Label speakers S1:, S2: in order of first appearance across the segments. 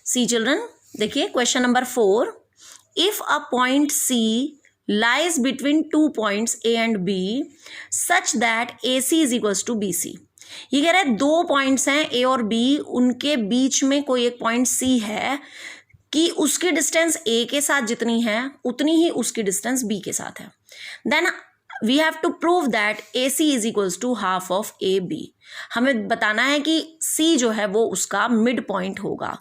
S1: सी children, देखिए question number 4, if a point C lies between 2 points A and B such that AC is equals to BC। ये कह रहा है दो points हैं A और B, उनके बीच में कोई एक पॉइंट C है कि उसकी डिस्टेंस A के साथ जितनी है उतनी ही उसकी डिस्टेंस B के साथ है। Then we have to prove that AC is equals to half of AB। हमें बताना है कि C जो है वो उसका मिड पॉइंट होगा।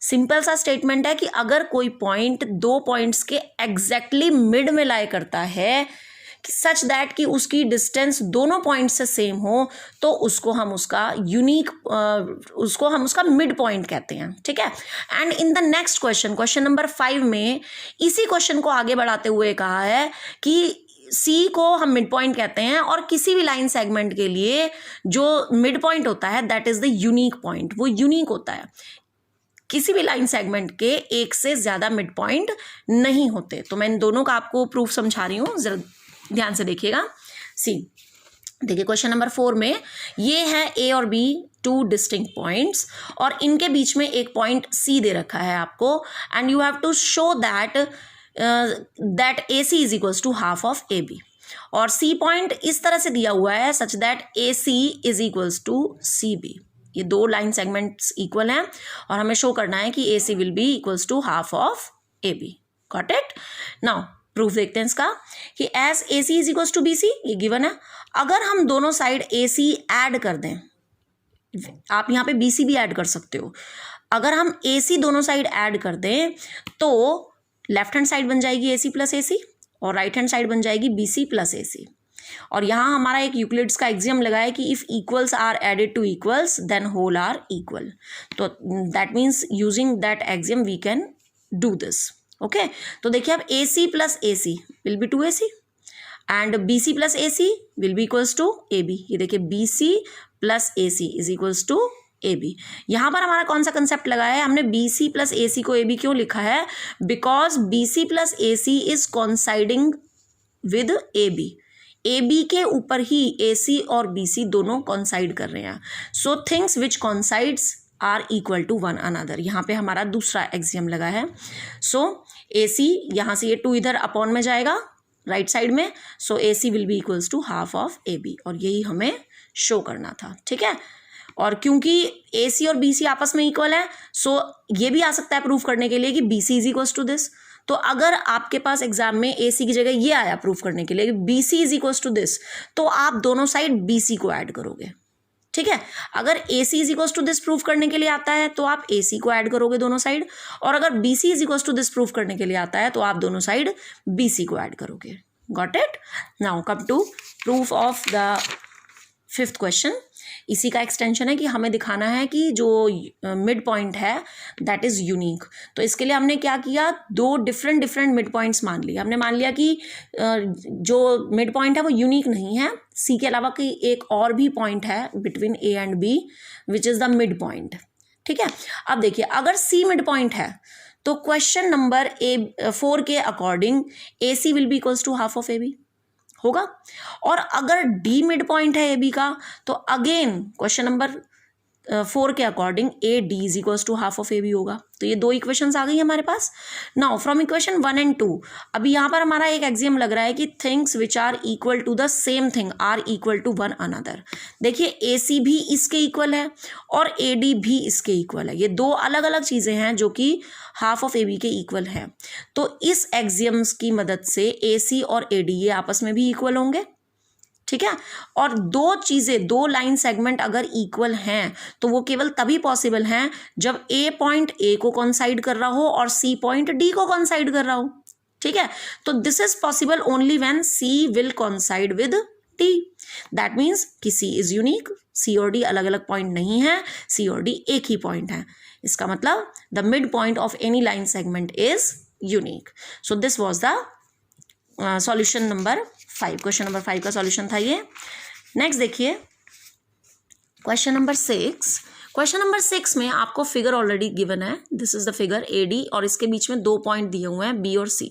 S1: सिंपल सा स्टेटमेंट है कि अगर कोई पॉइंट दो पॉइंट्स के एग्जैक्टली मिड में लाई करता है सच दैट कि उसकी डिस्टेंस दोनों पॉइंट से सेम हो, तो उसको हम उसका मिड पॉइंट कहते हैं। ठीक है। And in the next question number 5 में इसी क्वेश्चन को आगे बढ़ाते हुए कहा है कि सी को हम मिड पॉइंट कहते हैं और किसी भी लाइन सेगमेंट के लिए जो मिड पॉइंट होता है that is the unique point, वो यूनिक होता है। किसी भी लाइन सेगमेंट के एक से ज्यादा मिड पॉइंट नहीं होते। तो मैं इन दोनों का आपको प्रूफ समझा रही हूँ, जरा ध्यान से देखिएगा। सी देखिए क्वेश्चन नंबर 4 में ये है A और B, 2 डिस्टिंक्ट पॉइंट्स, और इनके बीच में एक पॉइंट C दे रखा है आपको, and you have to show that AC is equals to half of AB। और C पॉइंट इस तरह से दिया हुआ है such that AC is equals to CB। ये दो लाइन सेगमेंट्स इक्वल हैं और हमें शो करना है कि AC will be equals to half of AB। Got it. Now proof देखते हैं इसका कि as AC is equals to BC, ये गिवन है। अगर हम दोनों साइड AC ऐड कर दें, आप यहाँ पे BC भी ऐड कर सकते हो, अगर हम AC दोनों साइड ऐड कर दें तो लेफ्ट हैंड साइड बन जाएगी AC प्लस AC और राइट हैंड साइड बन जाएगी BC प्लस AC। और यहाँ हमारा एक यूक्लिड्स का एक्सियम लगा है कि if equals are added to equals then whole are equal. तो that means using that axiom we can do this. Okay, तो देखिए अब AC plus AC will be 2AC and BC plus AC will be equals to AB। ये देखिए BC plus AC is equals to AB। यहाँ पर हमारा कौन सा कंसेप्ट लगा है, हमने BC प्लस AC को AB क्यों लिखा है, because BC plus AC is coinciding with AB। AB के ऊपर ही AC और BC दोनों कॉन्साइड कर रहे हैं। So things which coincides are equal to one another. यहाँ पे हमारा दूसरा एक्सियम लगा है। सो AC यहाँ से ये 2 इधर अपॉन में जाएगा राइट साइड में, so AC will be equals to half of AB, और यही हमें शो करना था। ठीक है। और क्योंकि AC और BC आपस में इक्वल है, सो ये भी आ सकता है प्रूफ करने के लिए कि BC is equals to this. तो अगर आपके पास एग्जाम में AC की जगह ये आया प्रूफ करने के लिए BC is equals to this, तो आप दोनों साइड BC को ऐड करोगे। ठीक है। अगर AC is equals to this proof करने के लिए आता है तो आप AC को ऐड करोगे दोनों साइड, और अगर BC is equals to this proof करने के लिए आता है तो आप दोनों साइड BC को ऐड करोगे। Got it. Now come to proof of the 5th question. इसी का एक्सटेंशन है कि हमें दिखाना है कि जो मिड पॉइंट है दैट इज यूनिक। तो इसके लिए हमने क्या किया, दो डिफरेंट मिड पॉइंट्स मान लिए। हमने मान लिया कि जो मिड पॉइंट है वो यूनिक नहीं है, सी के अलावा कि एक और भी पॉइंट है between A and B which is the mid point. ठीक है। अब देखिए अगर C मिड पॉइंट है तो क्वेश्चन नंबर 4 के according AC will be equals to half of AB होगा। और अगर D मिड पॉइंट है AB का तो अगेन क्वेश्चन नंबर 4 के according AD is equals to half of AB होगा। तो ये दो इक्वेशंस आ गई हमारे पास। नाउ फ्रॉम इक्वेशन 1 एंड 2 अभी यहाँ पर हमारा एक एक्सियम लग रहा है कि things which are equal to the same thing are equal to one another. देखिए AC भी इसके इक्वल है और AD भी इसके इक्वल है। ये दो अलग अलग चीजें हैं जो कि हाफ ऑफ AB के इक्वल है। तो इस एक्सियम्स की मदद से AC और AD ये आपस में भी इक्वल होंगे। ठीक है। और दो चीजें, दो लाइन सेगमेंट अगर इक्वल हैं तो वो केवल तभी पॉसिबल हैं जब A पॉइंट A को कॉन्साइड कर रहा हो और C पॉइंट D को कॉन्साइड कर रहा हो। ठीक है। तो this is possible only when C will कॉन्साइड with D। That means कि C इज यूनिक, C और D अलग अलग पॉइंट नहीं है, C और D एक ही पॉइंट है। इसका मतलब the mid point of any line segment is unique. So this was the solution number 5। Question number 5 का सॉल्यूशन था ये। नेक्स्ट देखिए क्वेश्चन नंबर 6। क्वेश्चन नंबर 6 में आपको फिगर ऑलरेडी गिवन है, this is the figure AD और इसके बीच में 2 पॉइंट दिए हुए हैं B और C।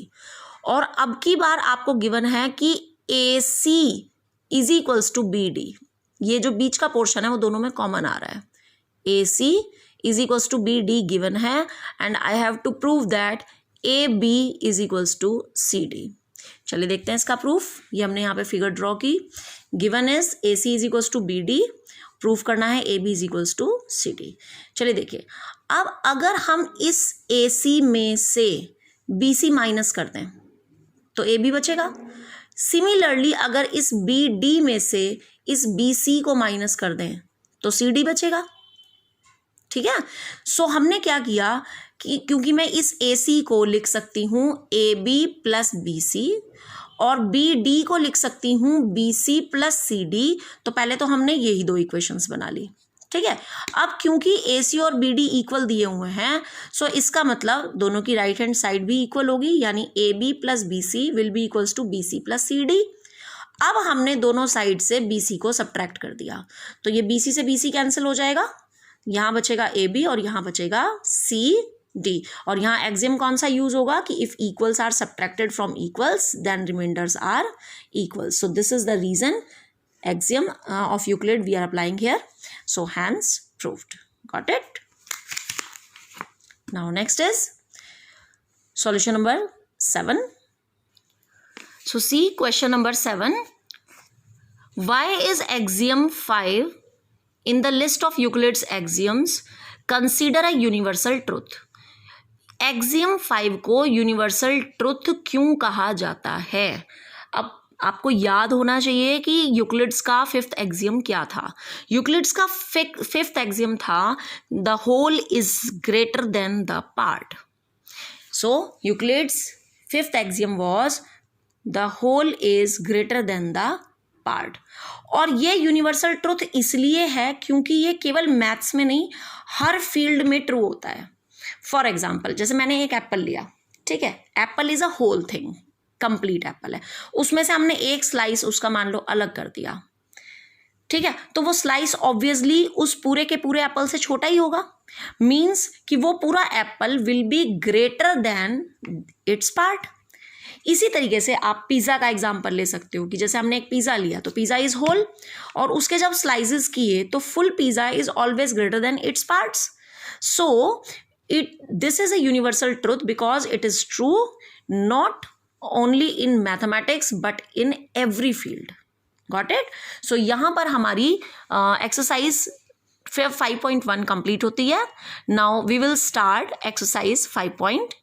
S1: और अब की बार आपको गिवन है कि AC is equals to BD। ये जो बीच का पोर्शन है वो दोनों में कॉमन आ रहा है। AC is equals to B D given है and I have to prove that A B is equals to C D. चलिए देखते हैं इसका प्रूफ। ये हमने यहाँ पे फिगर ड्रॉ की। Given is A C is equals to B D, proof करना है A B is equals to C D. चलिए देखिए, अब अगर हम इस ए सी में से बी सी माइनस कर दें तो ए बी बचेगा। सिमिलरली अगर इस बी डी में से इस बी सी को माइनस कर दें तो सी डी बचेगा। ठीक है, सो हमने क्या किया कि क्योंकि मैं इस ए सी को लिख सकती हूँ A B plus B C और बी डी को लिख सकती हूँ B C plus C D, तो पहले तो हमने यही दो इक्वेशंस बना ली। ठीक है, अब क्योंकि ए सी और बी डी इक्वल दिए हुए हैं, सो इसका मतलब दोनों की राइट हैंड साइड भी इक्वल होगी, यानी A B plus B C will be equals to B C plus C D. अब हमने दोनों साइड से बी सी को सब्ट्रैक्ट कर दिया, तो ये बी सी से बी सी कैंसिल हो जाएगा, यहाँ बचेगा ए बी और यहाँ बचेगा सी डी। और यहाँ एक्सियम कौन सा यूज होगा कि if equals are subtracted from equals then remainders are equals. So this is the reason axiom of Euclid we are applying here. So hence proved. Got it? Now next is solution number 7. So see question number 7. Why is axiom 5 in the list of Euclid's axioms consider a universal truth? Axiom 5 को universal truth क्यों कहा जाता है? अब आपको याद होना चाहिए कि यूक्लिड्स का फिफ्थ एक्सियम क्या था। यूक्लिड्स का फिफ्थ एक्सियम था the whole is greater than the part. So Euclid's fifth axiom was the whole is greater than the part. और ये यूनिवर्सल ट्रुथ इसलिए है क्योंकि ये केवल मैथ्स में नहीं, हर फील्ड में ट्रू होता है। फॉर एग्जाम्पल, जैसे मैंने एक एप्पल लिया, ठीक है, apple is a whole thing, complete apple है, उसमें से हमने एक स्लाइस उसका मान लो अलग कर दिया, ठीक है, तो वो स्लाइस ऑब्वियसली उस पूरे के पूरे एप्पल से छोटा ही होगा, मींस कि वो पूरा Apple will be greater than it's part. इसी तरीके से आप पिज़्ज़ा का एग्जांपल ले सकते हो कि जैसे हमने एक पिज़्ज़ा लिया तो पिज़्ज़ा इज होल और उसके जब स्लाइसेस किए तो full pizza is always greater than its parts. So this is a universal truth because it is true not only in mathematics but in every field. Got it? So यहाँ पर हमारी exercise 5.1 complete होती है. Now we will start exercise 5.2.